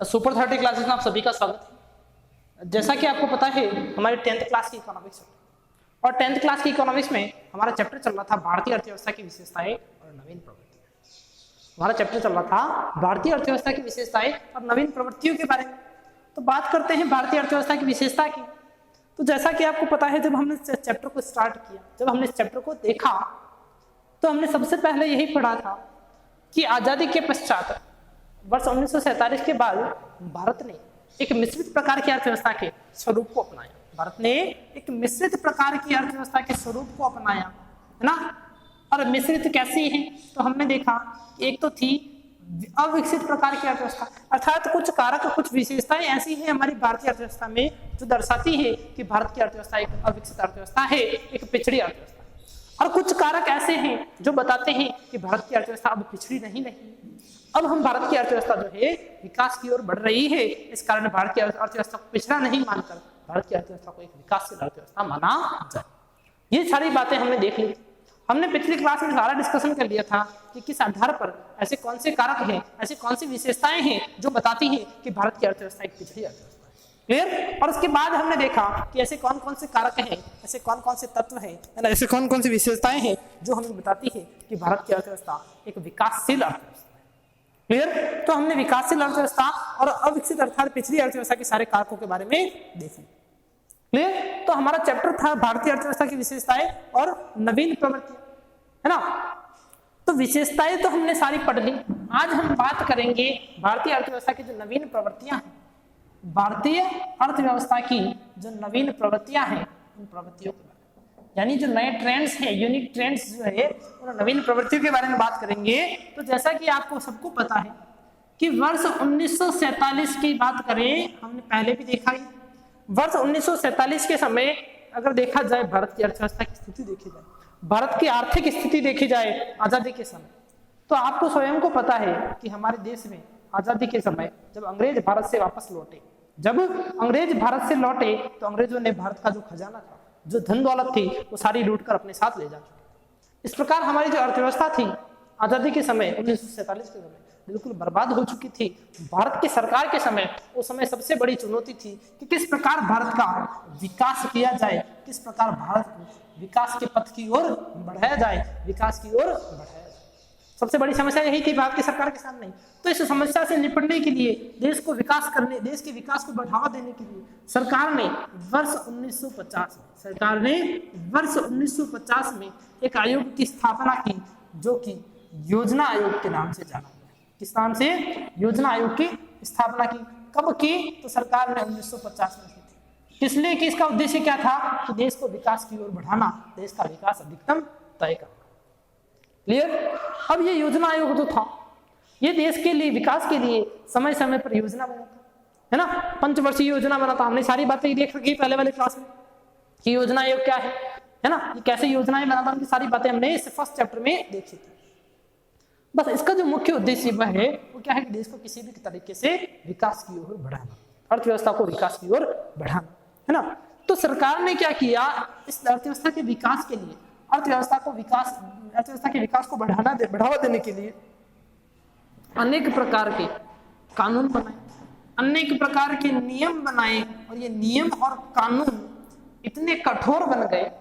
Super 30 classes में आप सभी का स्वागत है। जैसा कि आपको पता है हमारी 10th क्लास की इकोनॉमिक्स है और 10th क्लास की इकोनॉमिक्स में हमारा चैप्टर चल रहा था भारतीय अर्थव्यवस्था की विशेषताएं और नवीन प्रवृत्तियां। हमारा चैप्टर चल रहा था भारतीय अर्थव्यवस्था की विशेषताएं और नवीन प्रवृत्तियों के बारे में। तो बात करते हैं भारतीय अर्थव्यवस्था की विशेषता की। तो जैसा कि आपको पता है जब हमने चैप्टर को स्टार्ट किया, जब हमने इस चैप्टर को देखा तो हमने सबसे पहले यही पढ़ा था कि आजादी के पश्चात वर्ष 1947 के बाद भारत ने एक मिश्रित प्रकार की अर्थव्यवस्था के स्वरूप को अपनाया। भारत ने एक मिश्रित प्रकार की अर्थव्यवस्था के स्वरूप को अपनाया, है ना। और मिश्रित कैसी है तो हमने देखा कि एक तो थी अविकसित प्रकार की अर्थव्यवस्था, अर्थात कुछ कारक कुछ विशेषताएं ऐसी हैं हमारी भारतीय अर्थव्यवस्था में जो दर्शाती है कि भारत की अर्थव्यवस्था एक अविकसित अर्थव्यवस्था है, एक पिछड़ी अर्थव्यवस्था। और कुछ कारक ऐसे हैं जो बताते हैं कि भारत की अर्थव्यवस्था अब पिछड़ी नहीं रही, अब हम भारत की अर्थव्यवस्था जो है विकास की ओर बढ़ रही है। इस कारण भारत की अर्थव्यवस्था को पिछड़ा नहीं मानकर भारत की अर्थव्यवस्था को एक विकासशील अर्थव्यवस्था माना जाए। ये सारी बातें हमने देख ली। हमने पिछली क्लास में सारा डिस्कशन कर लिया था कि किस आधार पर ऐसे कौन से कारक हैं, ऐसी कौन सी विशेषताएं हैं जो बताती हैं कि भारत की अर्थव्यवस्था एक पिछड़ी अर्थव्यवस्था है। क्लियर। और उसके बाद हमने देखा कि ऐसे कौन कौन से कारक हैं, ऐसे कौन कौन से तत्व हैं, ऐसे कौन कौन सी विशेषताएं हैं जो हमें बताती है कि भारत की अर्थव्यवस्था एक विकासशील अर्थव्यवस्था है। क्लियर। तो हमने विकासशील अर्थव्यवस्था और अविकसित अर्थात पिछड़ी अर्थव्यवस्था के सारे कारकों के बारे में देखा। क्लियर। तो हमारा चैप्टर था भारतीय अर्थव्यवस्था की विशेषताएं और नवीन प्रवृत्तियां, है ना। तो विशेषताएं तो हमने सारी पढ़ ली। आज हम बात करेंगे भारतीय अर्थव्यवस्था की जो नवीन प्रवृत्तियां हैं, भारतीय अर्थव्यवस्था की जो नवीन प्रवृत्तियां हैं उन प्रवृत्तियों के बारे में, यानी जो नए ट्रेंड्स हैं, यूनिक ट्रेंड्स जो है उन नवीन प्रवृत्तियों के बारे में बात करेंगे। तो जैसा कि आपको सबको पता है कि वर्ष 1947 की बात करें, हमने पहले भी देखा है वर्ष 1947 के समय अगर देखा जाए भारत की अर्थव्यवस्था की स्थिति देखी जाए, भारत की आर्थिक स्थिति देखी जाए आजादी के समय, तो आपको स्वयं को पता है कि हमारे देश में आजादी के समय जब अंग्रेज भारत से वापस लौटे, जब अंग्रेज भारत से लौटे तो अंग्रेजों ने भारत का जो खजाना था, जो धन दौलत थी, वो सारी लूट कर अपने साथ ले जा चुके। इस प्रकार हमारी जो अर्थव्यवस्था थी आजादी के समय 1947 के समय बिल्कुल बर्बाद हो चुकी थी। भारत की सरकार के समय उस समय सबसे बड़ी चुनौती थी कि किस प्रकार भारत का विकास किया जाए, किस प्रकार भारत को विकास के पथ की ओर बढ़ाया जाए, विकास की ओर बढ़ाया जाए। सबसे बड़ी समस्या यही थी भारत की सरकार के सामने। तो इस समस्या से निपटने के लिए, देश को विकास करने, देश के विकास को बढ़ावा देने के लिए सरकार ने वर्ष 1950 में एक आयोग की स्थापना की जो कि योजना आयोग के नाम से जाना गया। किस नाम से? योजना आयोग की स्थापना की। कब की? तो सरकार ने 1950 में की थी। किस लिए कि इसका उद्देश्य क्या था कि देश को विकास की ओर बढ़ाना, देश का विकास अधिकतम तय करना। क्लियर। अब ये योजना आयोग जो था ये देश के लिए विकास के लिए समय समय पर योजना बनाता, है ना। पंचवर्षीय योजना बनाता। हमने सारी बातें देख रखी पहले वाले क्लास में कि योजना आयोग क्या है ना, ये कैसे योजनाएं बनाता, उनकी सारी बातें हमने इस फर्स्ट चैप्टर में देखी थी। बस इसका जो मुख्य उद्देश्य वह है वो क्या है कि देश को किसी भी तरीके से विकास की ओर बढ़ाना, अर्थव्यवस्था को विकास की ओर बढ़ाना, है ना। तो सरकार ने क्या किया, इस अर्थव्यवस्था के विकास के लिए, अर्थव्यवस्था के विकास को बढ़ावा देने के लिए अनेक प्रकार के कानून बनाए, अनेक प्रकार के नियम बनाए। और ये नियम और कानून इतने कठोर बन गए,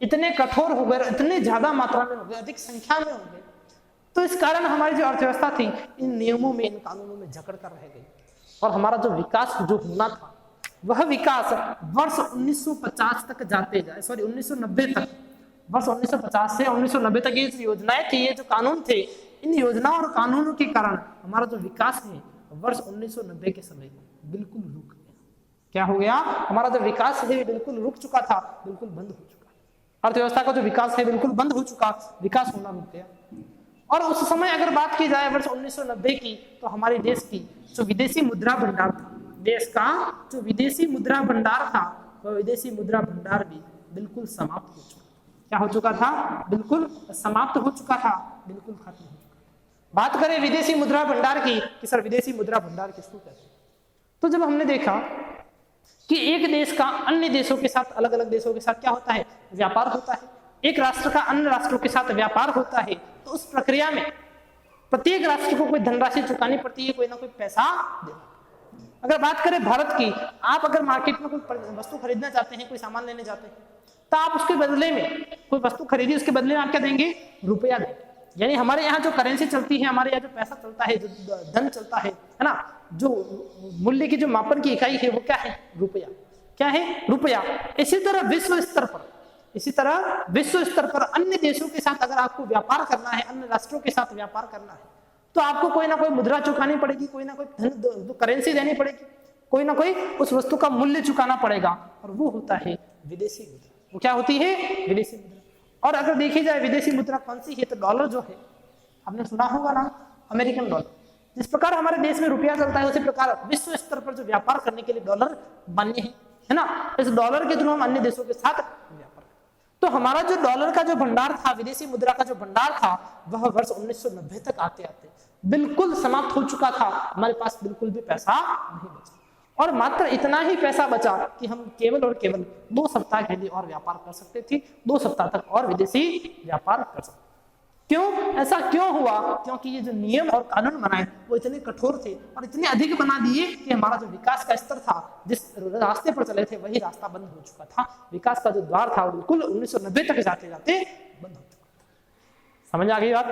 इतने कठोर हो गए, इतने ज्यादा मात्रा में हो गए, अधिक संख्या में हो गए। तो इस कारण हमारी जो अर्थव्यवस्था थी इन नियमों में, इन कानूनों में जकड़ कर रह गई और हमारा जो विकास जो होना था वह विकास वर्ष 1950 तक जाते जाए, सॉरी 1990 तक, वर्ष 1950 से 1990 तक ये योजनाएं थी, ये जो कानून थे, इन योजनाओं और कानूनों के कारण हमारा जो विकास है वर्ष 1990 के समय बिल्कुल रुक गया। क्या हो गया? हमारा जो विकास है बिल्कुल रुक चुका था, बिल्कुल बंद हो चुका। अर्थव्यवस्था का जो विकास है बिल्कुल बंद हो चुका, विकास होना रुक गया। और उस समय अगर बात की जाए वर्ष 1990 की, तो हमारे देश की जो विदेशी मुद्रा भंडार था, देश का जो विदेशी मुद्रा भंडार था, वह विदेशी मुद्रा भंडार भी बिल्कुल समाप्त हो चुका। क्या हो चुका था? बिल्कुल समाप्त हो चुका था, बिल्कुल खत्म हो चुका। बात करें विदेशी मुद्रा भंडार की कि सर विदेशी मुद्रा भंडार किसको कहते हैं, तो जब हमने देखा कि एक देश का अन्य देशों के साथ, अलग अलग देशों के साथ क्या होता है, व्यापार होता है, एक राष्ट्र का अन्य राष्ट्रों के साथ व्यापार होता है, तो उस प्रक्रिया में प्रत्येक राष्ट्र को कोई धनराशि चुकानी पड़ती है, कोई ना कोई पैसा देना। अगर बात करें भारत की, आप अगर मार्केट में कोई वस्तु खरीदना चाहते हैं, कोई सामान लेने जाते हैं, तो आप उसके बदले में कोई वस्तु खरीदी, उसके बदले में आप क्या देंगे? रुपया देंगे। यानी हमारे यहाँ जो करेंसी चलती है, हमारे यहाँ जो पैसा चलता है, जो धन चलता है ना, जो मूल्य की जो मापन की इकाई है वो क्या है? रुपया। क्या है? रुपया। इसी तरह विश्व स्तर पर अन्य देशों के साथ अगर आपको व्यापार करना है, अन्य राष्ट्रों के साथ व्यापार करना है, तो आपको कोई ना कोई मुद्रा चुकानी पड़ेगी, कोई ना कोई धन करेंसी देनी पड़ेगी, कोई ना कोई उस वस्तु का मूल्य चुकाना पड़ेगा, और वो होता है विदेशी मुद्रा। वो क्या होती है? विदेशी मुद्रा। और अगर देखी जाए विदेशी मुद्रा कौन सी है, तो डॉलर जो है, आपने सुना होगा ना, अमेरिकन डॉलर। जिस प्रकार हमारे देश में रुपया चलता है, उसी प्रकार विश्व स्तर पर जो व्यापार करने के लिए डॉलर मान्य है ना। इस डॉलर के थ्रू हम अन्य देशों के साथ व्यापार। तो हमारा जो डॉलर का जो भंडार था, विदेशी मुद्रा का जो भंडार था, वह वर्ष 1990 तक आते आते बिल्कुल समाप्त हो चुका था। हमारे पास बिल्कुल भी पैसा नहीं बचा, और मात्र इतना ही पैसा बचा कि हम केवल और केवल 2 सप्ताह के लिए और व्यापार कर सकते थे, 2 सप्ताह तक और विदेशी व्यापार कर सकते। क्यों? ऐसा क्यों हुआ? क्योंकि ये जो नियम और कानून बनाए वो इतने कठोर थे और इतने अधिक बना दिए कि हमारा जो विकास का स्तर था, जिस रास्ते पर चले थे, वही रास्ता बंद हो चुका था। विकास का जो द्वार था वो बिल्कुल 1990 तक जाते जाते बंद हो चुका था। समझ आ गई बात?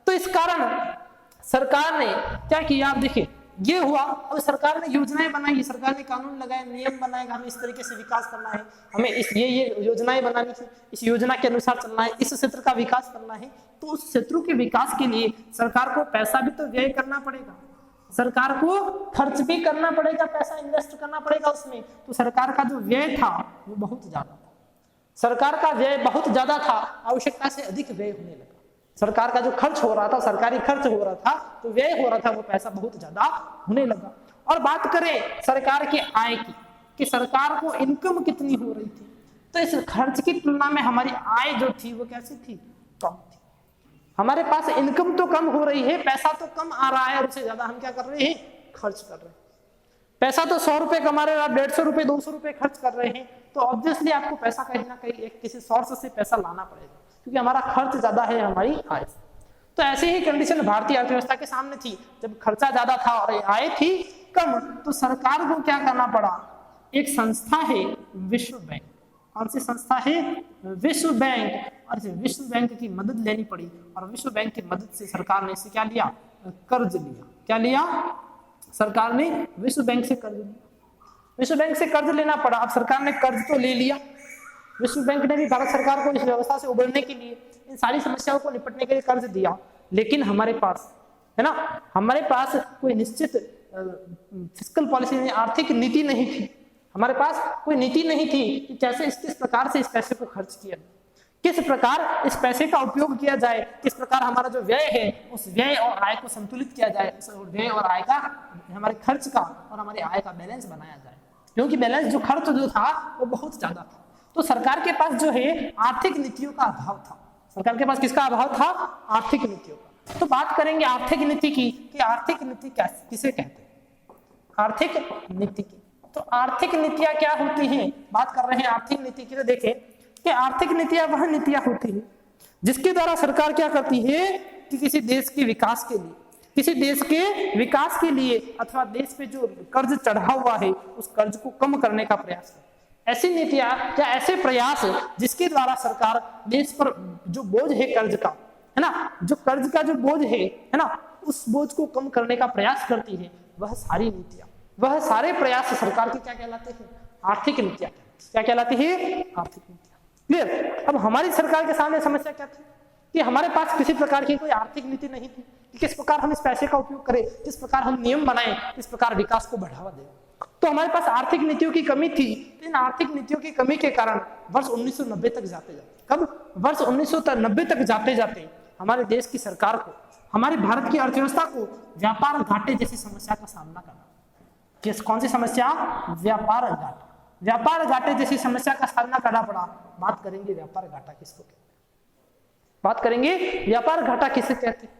तो इस कारण सरकार ने क्या किया? आप देखिए, ये हुआ। अब सरकार ने योजनाएं बनाई, सरकार ने कानून लगाए, नियम बनाए, हमें इस तरीके से विकास करना है, हमें ये योजनाएं बनानी थी, इस योजना के अनुसार चलना है, इस क्षेत्र का विकास करना है। तो उस क्षेत्रों के विकास के लिए सरकार को पैसा भी तो व्यय करना पड़ेगा, सरकार को खर्च भी करना पड़ेगा, पैसा इन्वेस्ट करना पड़ेगा उसमें। तो सरकार का जो व्यय था वो बहुत ज्यादा था। सरकार का व्यय बहुत ज्यादा था, आवश्यकता से अधिक व्यय होने लगा। सरकार का जो खर्च हो रहा था, सरकारी खर्च हो रहा था, तो व्यय हो रहा था, वो पैसा बहुत ज्यादा होने लगा। और बात करें सरकार के आय की, कि सरकार को इनकम कितनी हो रही थी, तो इस खर्च की तुलना में हमारी आय जो थी वो कैसी थी? कम थी। हमारे पास इनकम तो कम हो रही है, पैसा तो कम आ रहा है, और उससे ज्यादा हम क्या कर रहे हैं? खर्च कर रहे हैं। पैसा तो 100 रुपए कमा रहे हैं, आप 150 रुपए 200 रुपए खर्च कर रहे हैं, तो ऑब्वियसली आपको पैसा कहीं ना कहीं किसी सोर्स से पैसा लाना पड़ेगा, क्योंकि हमारा खर्च ज्यादा है हमारी आय से। तो ऐसे ही कंडीशन भारतीय अर्थव्यवस्था के सामने थी। जब खर्चा ज्यादा था और आय थी कम, तो सरकार को क्या करना पड़ा? एक संस्था है विश्व बैंक। कौन सी संस्था है? विश्व बैंक। और विश्व बैंक की मदद लेनी पड़ी, और विश्व बैंक की मदद से सरकार ने इसे क्या लिया? कर्ज लिया। क्या लिया? सरकार ने विश्व बैंक से कर्ज लिया। विश्व बैंक से कर्ज लेना पड़ा। अब सरकार ने कर्ज तो ले लिया, विश्व बैंक ने भी भारत सरकार को इस व्यवस्था से उबरने के लिए, इन सारी समस्याओं को निपटने के लिए कर्ज दिया, लेकिन हमारे पास है ना, हमारे पास कोई निश्चित फिस्कल पॉलिसी नहीं, आर्थिक नीति नहीं थी। हमारे पास कोई नीति नहीं थी कि कैसे किस प्रकार से इस पैसे को खर्च किया, किस प्रकार इस पैसे का उपयोग किया जाए, किस प्रकार हमारा जो व्यय है उस व्यय और आय को संतुलित किया जाए, उस व्यय और आय का, हमारे खर्च का और हमारे आय का बैलेंस बनाया जाए। क्योंकि बैलेंस जो खर्च जो था वो बहुत ज्यादा था। तो सरकार के पास जो है आर्थिक नीतियों का अभाव था। सरकार के पास किसका अभाव था? आर्थिक नीतियों का। तो बात करेंगे आर्थिक नीति की, कि आर्थिक नीति किसे कहते हैं? आर्थिक नीति की। तो आर्थिक नीतियां क्या होती हैं? बात कर रहे हैं आर्थिक नीति की। तो देखें कि आर्थिक नीतियां वह नीतियां होती हैं जिसके द्वारा सरकार क्या करती है कि किसी देश के विकास के लिए, किसी देश के विकास के लिए अथवा देश पे जो कर्ज चढ़ा हुआ है उस कर्ज को कम करने का प्रयास करे। ऐसी नीतियां या ऐसे प्रयास जिसके द्वारा सरकार देश पर जो बोझ है कर्ज का, है ना, जो कर्ज का जो बोझ है ना, उस बोझ को कम करने का प्रयास करती है, वह सारी नीतियां, वह सारे प्रयास सरकार के क्या कहलाते हैं? आर्थिक नीतियां। क्या कहलाती है? आर्थिक नीतियां। क्लियर? अब हमारी सरकार के सामने समस्या क्या थी कि हमारे पास किसी प्रकार की कोई आर्थिक नीति नहीं थी कि किस प्रकार हम इस पैसे का उपयोग करें, किस प्रकार हम नियम बनाएं, किस प्रकार विकास को बढ़ावा दें। तो हमारे पास आर्थिक नीतियों की कमी थी। इन आर्थिक नीतियों की कमी के कारण वर्ष 1990 तक जाते जाते, कब? वर्ष 1990 तक जाते जाते हमारे देश की सरकार को, हमारे भारत की अर्थव्यवस्था को व्यापार घाटे जैसी समस्या का सामना करना। किस कौन सी समस्या? व्यापार घाटा। व्यापार घाटे जैसी समस्या का सामना करना पड़ा। बात करेंगे व्यापार घाटा किसको कहते हैं, बात करेंगे व्यापार घाटा किसे कहते हैं।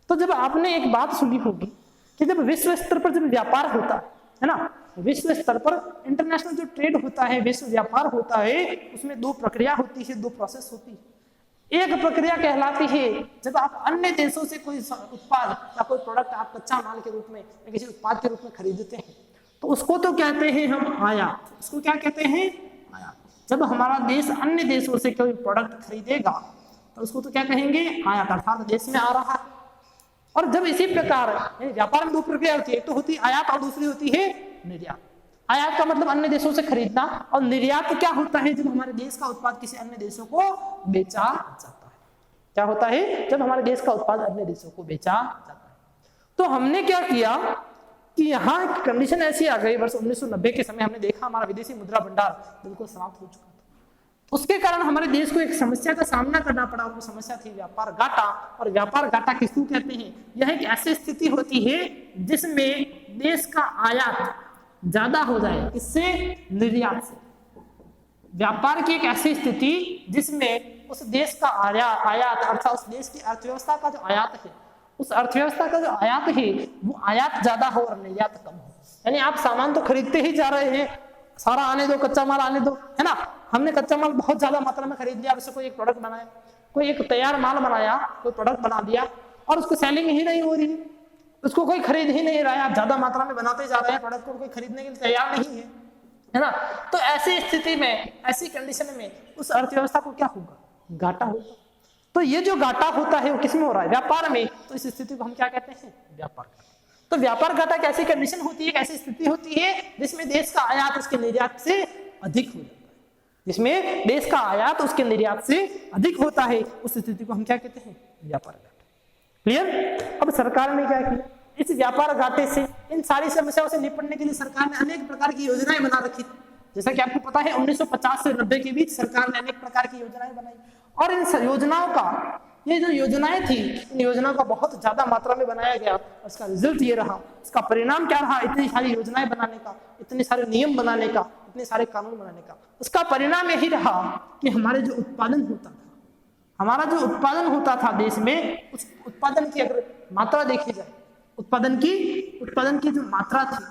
तो जब आपने एक बात सुनी होगी कि जब विश्व स्तर पर जब व्यापार होता है ना, विश्व स्तर पर इंटरनेशनल जो ट्रेड होता है, विश्व व्यापार होता है, उसमें 2 प्रक्रिया होती है, 2 प्रोसेस होती है। एक प्रक्रिया कहलाती है जब आप अन्य देशों से कोई उत्पाद या कोई प्रोडक्ट आप कच्चा माल के रूप में या किसी उत्पाद के रूप में खरीदते हैं, तो उसको तो कहते हैं हम आयात। उसको क्या कहते हैं? आयात। जब हमारा देश अन्य देशों से कोई प्रोडक्ट खरीदेगा तो उसको तो क्या कहेंगे? आयात, अर्थात देश में आ रहा है। और जब इसी प्रकार व्यापार में दो प्रक्रिया होती है, एक तो होती है आयात और दूसरी होती है निर्यात। आयात का मतलब अन्य देशों से खरीदना, और निर्यात क्या होता है? जब हमारे देश का उत्पाद किसी अन्य देशों को बेचा जाता है। क्या होता है? जब हमारे देश का उत्पाद अन्य देशों को बेचा जाता है। तो हमने क्या किया कि यहाँ कंडीशन ऐसी आ गई, वर्ष 1990 के समय हमने देखा हमारा विदेशी मुद्रा भंडार बिल्कुल समाप्त हो चुका था। उसके कारण हमारे देश को एक समस्या का सामना करना पड़ा। वो समस्या थी व्यापार घाटा। और व्यापार घाटा किसको कहते हैं? यह एक ऐसी स्थिति होती है जिसमें देश का आयात ज्यादा हो जाए, किससे? निर्यात से। व्यापार की एक ऐसी स्थिति जिसमें उस देश का आयात अर्थात उस देश की अर्थव्यवस्था का जो आयात है, उस अर्थव्यवस्था का जो आयात है वो आयात ज्यादा हो और निर्यात कम हो। यानी आप सामान तो खरीदते ही जा रहे हैं, सारा आने दो, कच्चा माल आने दो, है ना। हमने कच्चा माल बहुत ज्यादा मात्रा में खरीद लिया, उससे कोई एक प्रोडक्ट बनाया, कोई एक तैयार माल बनाया, कोई प्रोडक्ट बना दिया और उसको सेलिंग ही नहीं हो रही है, उसको कोई खरीद ही नहीं रहा है। आप ज्यादा मात्रा में बनाते जा रहे हैं, प्रोडक्ट को कोई खरीदने के लिए तैयार नहीं है ना। तो ऐसी स्थिति में, ऐसी कंडीशन में उस अर्थव्यवस्था को क्या होगा? घाटा होगा। तो ये जो घाटा होता है वो किसमें हो रहा है? व्यापार में। तो इस स्थिति को हम क्या कहते हैं? व्यापार घाटा। तो व्यापार घाटा एक ऐसी कंडीशन होती है, एक ऐसी स्थिति होती है जिसमें देश का आयात उसके निर्यात से अधिक हो जाता है, जिसमें देश का आयात उसके निर्यात से अधिक होता है। उस स्थिति को हम क्या कहते हैं? व्यापार घाटा। क्लियर? अब सरकार ने क्या किया? इस व्यापार घाटे से, इन सारी समस्याओं से निपटने के लिए सरकार ने अनेक प्रकार की योजनाएं बना रखी थी। जैसा कि आपको पता है 1950 से 90 के बीच सरकार ने अनेक प्रकार की योजनाएं बनाई। और इन योजनाओं का, ये जो योजनाएं थी, इन योजनाओं का बहुत ज्यादा मात्रा में बनाया गया। उसका रिजल्ट ये रहा, इसका परिणाम क्या रहा? इतनी सारी योजनाएं बनाने का, इतने सारे नियम बनाने का, इतने सारे कानून बनाने का, उसका परिणाम यही रहा कि हमारे जो उत्पादन होता था, हमारा जो उत्पादन होता था देश में, उस उत्पादन की अगर मात्रा देखी जाए, उत्पादन की जो मात्रा थी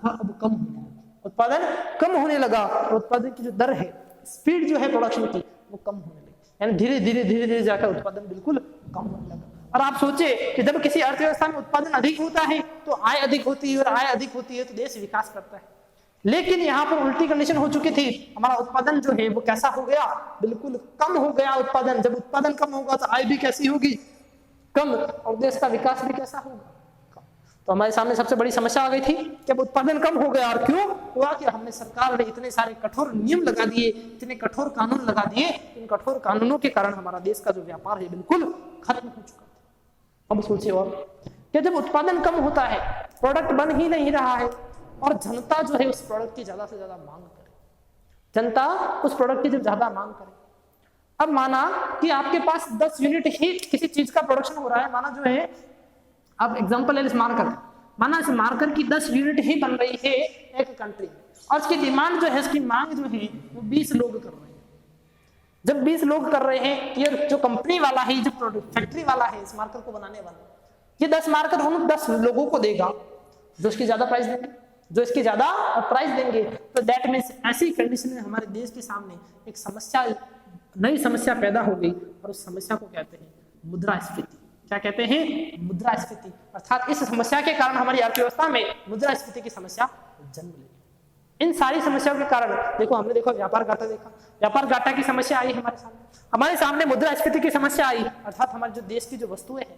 वह अब कम होने लगी। उत्पादन कम होने लगा और उत्पादन की जो दर है, स्पीड जो है प्रोडक्शन की, वो कम होने लगी। यानी धीरे धीरे जाकर उत्पादन बिल्कुल कम होने लगा। और आप सोचे कि जब किसी अर्थव्यवस्था में उत्पादन अधिक होता है तो आय अधिक होती है, और आय अधिक होती है तो देश विकास करता है। लेकिन यहाँ पर उल्टी कंडीशन हो चुकी थी। हमारा उत्पादन जो है वो कैसा हो गया? बिल्कुल कम हो गया उत्पादन। जब उत्पादन कम होगा तो आय भी कैसी होगी? कम। और देश का विकास भी कैसा होगा? तो हमारे सामने सबसे बड़ी समस्या आ गई थी कि अब उत्पादन कम हो गया। और क्यों हुआ? कि हमने, सरकार ने इतने सारे कठोर नियम लगा दिए, इतने कठोर कानून लगा दिए। इन कठोर कानूनों के कारण हमारा देश का जो व्यापार है बिल्कुल खत्म हो चुका था। अब सोचिए और कि जब उत्पादन कम होता है, प्रोडक्ट बन ही नहीं रहा है, और जनता जो है उस प्रोडक्ट की ज्यादा से ज्यादा मांग करे, जनता उस प्रोडक्ट की जब ज्यादा मांग करे। अब माना कि आपके पास 10 यूनिट ही किसी चीज का प्रोडक्शन हो रहा है, माना जो है, अब एग्जांपल है इस मार्कर, माना इस मार्कर की 10 यूनिट ही बन रही है एक कंट्री में, और उसकी डिमांड जो है, उसकी मांग जो है वो 20 लोग कर रहे हैं। जब 20 लोग कर रहे हैं, ये जो कंपनी वाला है, जो फैक्ट्री वाला है इस मार्कर को बनाने वाला, ये 10 मार्कर उन 10 लोगों को देगा जो इसकी ज्यादा प्राइस देंगे, जो इसकी ज्यादा प्राइस देंगे। तो दैट मीन्स ऐसी कंडीशन में हमारे देश के सामने एक समस्या, नई समस्या पैदा हो गई, और उस समस्या को कहते हैं मुद्रास्फीति। क्या कहते हैं? मुद्रास्फीति। अर्थात इस समस्या के कारण हमारी अर्थव्यवस्था में मुद्रास्फीति की समस्या जन्म लेगी। इन सारी समस्याओं के कारण देखो, हमने देखो व्यापार घाटा देखा, व्यापार घाटा की समस्या आई हमारे सामने मुद्रास्फीति की समस्या आई। अर्थात हमारे जो देश की जो वस्तुएं हैं,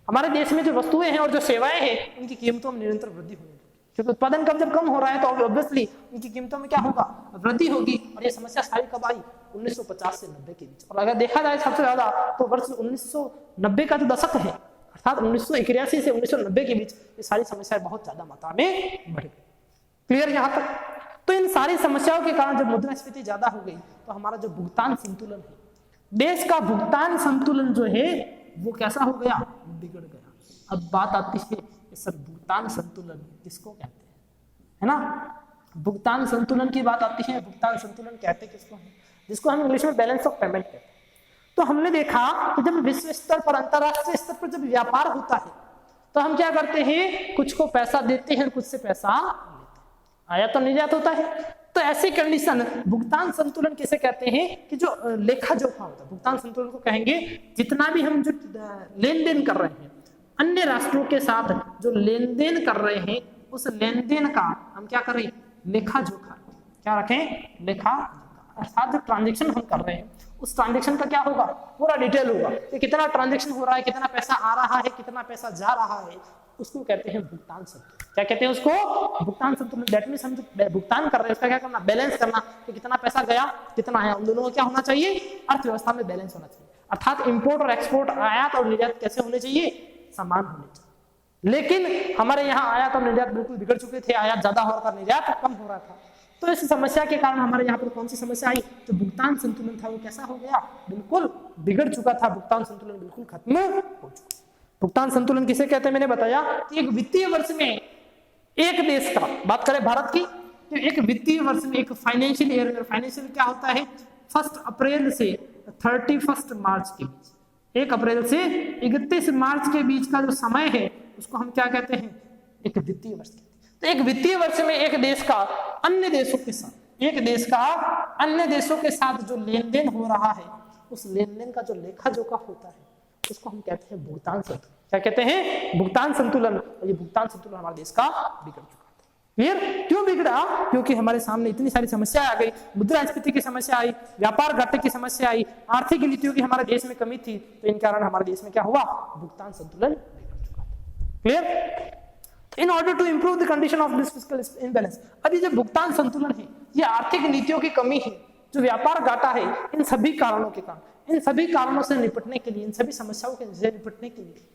हमारे देश में जो वस्तुएं हैं और जो सेवाएं हैं, उनकी कीमतों में निरंतर वृद्धि होगी। क्योंकि उत्पादन जब कम हो रहा है तो ऑब्वियसली उनकी कीमतों में क्या होगा? वृद्धि होगी। और ये समस्या सारी कब आई? 1950 से 90 के बीच। और अगर देखा जाए सबसे ज्यादा तो वर्ष 1990 का जो दशक है, अर्थात 1981 से 1990 के बीच, ये सारी समस्याएं बहुत ज्यादा मात्रा में बढ़ गई। क्लियर यहाँ तक? तो इन सारी समस्याओं के कारण जब मुद्रास्फीति ज्यादा हो गई तो हमारा जो भुगतान संतुलन है, देश का भुगतान संतुलन जो है वो कैसा हो गया? बिगड़ गया। अब बात आती है सर, भुगतान संतुलन किसको कहते हैं, है ना? भुगतान संतुलन की बात आती है। भुगतान संतुलन कहते किसको हैं? जिसको हम इंग्लिश में बैलेंस ऑफ पेमेंट कहते हैं। तो हमने देखा कि जब विश्व स्तर पर, अंतरराष्ट्रीय स्तर पर जब व्यापार होता है तो हम क्या करते हैं? कुछ को पैसा देते हैं, कुछ से पैसा लेते हैं, आयात और निर्यात होता है। तो ऐसी कंडीशन, भुगतान संतुलन किसे कहते हैं? कि जो लेखा जोखा होता है, भुगतान संतुलन को कहेंगे जितना भी हम जो लेन देन कर रहे हैं, अन्य राष्ट्रों के साथ जो लेन देन कर रहे हैं, उस लेन देन का हम क्या करें, लेखा जोखा, क्या रखें, लेखा जोखा। अर्थात जो ट्रांजेक्शन हम कर रहे हैं उस ट्रांजेक्शन का क्या होगा, पूरा डिटेल होगा कि कितना ट्रांजेक्शन हो रहा है, कितना पैसा आ रहा है, कितना पैसा जा रहा है, उसको कहते हैं भुगतान संतुलन। क्या कहते हैं उसको, भुगतान संतुलन। दैट मींस हम जो भुगतान कर रहे हैं उसका क्या करना, बैलेंस करना, कि कितना पैसा गया, कितना आया, उन दोनों का क्या होना चाहिए, अर्थव्यवस्था में बैलेंस होना चाहिए। अर्थात इंपोर्ट और एक्सपोर्ट, आयात और निर्यात कैसे होने चाहिए, समान होने चाहिए। लेकिन हमारे यहाँ आयात और निर्यात बिल्कुल बिगड़ चुके थे, आयात ज्यादा हो रहा था, निर्यात कम हो रहा था। तो इस समस्या के कारण हमारे यहाँ पर कौन सी समस्या आई, जो भुगतान संतुलन था वो कैसा हो गया, बिल्कुल बिगड़ चुका था, भुगतान संतुलन बिल्कुल खत्म हो चुका। भुगतान संतुलन किसे कहते हैं, मैंने बताया कि एक वित्तीय वर्ष में एक देश का, बात करें भारत की, तो एक वित्तीय वर्ष में, एक फाइनेंशियल ईयर में, फाइनेंशियल क्या होता है, 1 अप्रैल से 31 मार्च के बीच, 1 अप्रैल से 31 मार्च के बीच का जो समय है उसको हम क्या कहते हैं, एक वित्तीय वर्ष कहते हैं। तो एक वित्तीय वर्ष में एक देश का अन्य देशों के साथ, एक देश का अन्य देशों के साथ जो लेन देन हो रहा है, उस लेन देन का जो लेखा जोखा होता है उसको हम कहते हैं भुगतान संतुलन। क्या कहते हैं, भुगतान संतुलन। और ये भुगतान संतुलन हमारे देश का बिगड़ चुका था। क्लियर, क्यों बिगड़ा, क्योंकि हमारे सामने इतनी सारी समस्या आ गई, मुद्रास्फीति की समस्या आई, व्यापार घाटे की समस्या आई, आर्थिक नीतियों की हमारे देश में कमी थी, तो इन कारण हमारे देश में क्या हुआ, भुगतान संतुलन बिगड़ चुका था। Clear, in order to improve the condition of this fiscal imbalance, अभी जो भुगतान संतुलन है, ये आर्थिक नीतियों की कमी है, जो व्यापार घाटा है, इन सभी कारणों के कारण, इन सभी कारणों से निपटने के लिए, इन सभी समस्याओं से निपटने के लिए,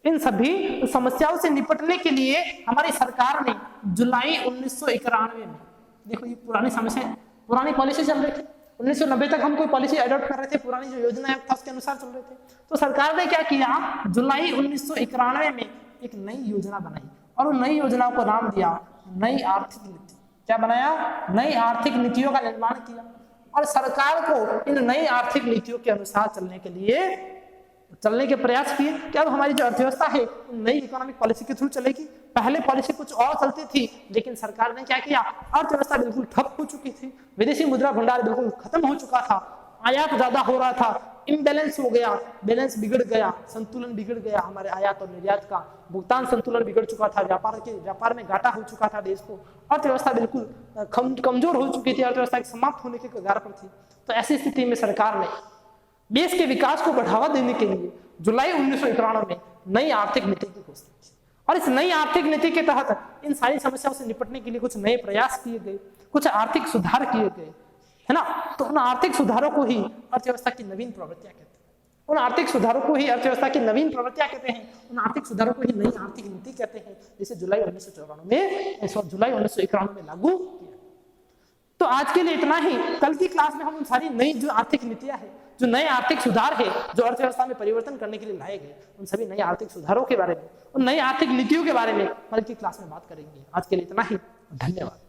इन सभी समस्याओं से निपटने के लिए हमारी सरकार ने जुलाई 1991 में, देखो ये पुरानी समस्या, पुरानी पॉलिसी चल रही थी, 1990 तक हम कोई पॉलिसी अडॉप्ट कर रहे थे, पुरानी जो योजना था उसके अनुसार चल रहे थे। तो सरकार ने क्या किया, जुलाई 1991 में एक नई योजना बनाई और उन नई योजना को नाम दिया नई आर्थिक नीति। क्या बनाया, नई आर्थिक नीतियों का निर्माण किया और सरकार को इन नई आर्थिक नीतियों के अनुसार चलने के प्रयास किए कि अब हमारी जो अर्थव्यवस्था है नई इकोनॉमिक पॉलिसी के थ्रू चलेगी। पहले पॉलिसी कुछ और चलती थी, लेकिन सरकार ने क्या किया, अर्थव्यवस्था बिल्कुल ठप हो चुकी थी, विदेशी मुद्रा भंडार बिल्कुल खत्म हो चुका था, आयात ज्यादा हो रहा था, इम्बैलेंस हो गया, बैलेंस बिगड़ गया, संतुलन बिगड़ गया हमारे आयात और निर्यात का, भुगतान संतुलन बिगड़ चुका था, व्यापार में घाटा हो चुका था देश को, अर्थव्यवस्था बिल्कुल कमजोर हो चुकी थी, अर्थव्यवस्था समाप्त होने के कगार पर थी। तो ऐसी स्थिति में सरकार ने देश के विकास को बढ़ावा देने के लिए जुलाई 1991 में नई आर्थिक नीति की घोषणा की और इस नई आर्थिक नीति के तहत इन सारी समस्याओं से निपटने के लिए कुछ नए प्रयास किए गए, कुछ आर्थिक सुधार किए गए, है ना। तो उन आर्थिक सुधारों को ही अर्थव्यवस्था की नवीन प्रवृत्तियां कहते हैं, उन आर्थिक सुधारों को ही अर्थव्यवस्था की नवीन प्रवृत्तियां कहते हैं, उन आर्थिक सुधारों को ही नई आर्थिक नीति कहते हैं, जिसे जुलाई 1991 में लागू किया। तो आज के लिए इतना ही। कल की क्लास में हम उन सारी नई जो आर्थिक नीतियां हैं, जो नए आर्थिक सुधार है, जो अर्थव्यवस्था में परिवर्तन करने के लिए लाए गए, उन सभी नए आर्थिक सुधारों के बारे में, उन नई आर्थिक नीतियों के बारे में कल की क्लास में बात करेंगे। आज के लिए इतना ही, धन्यवाद।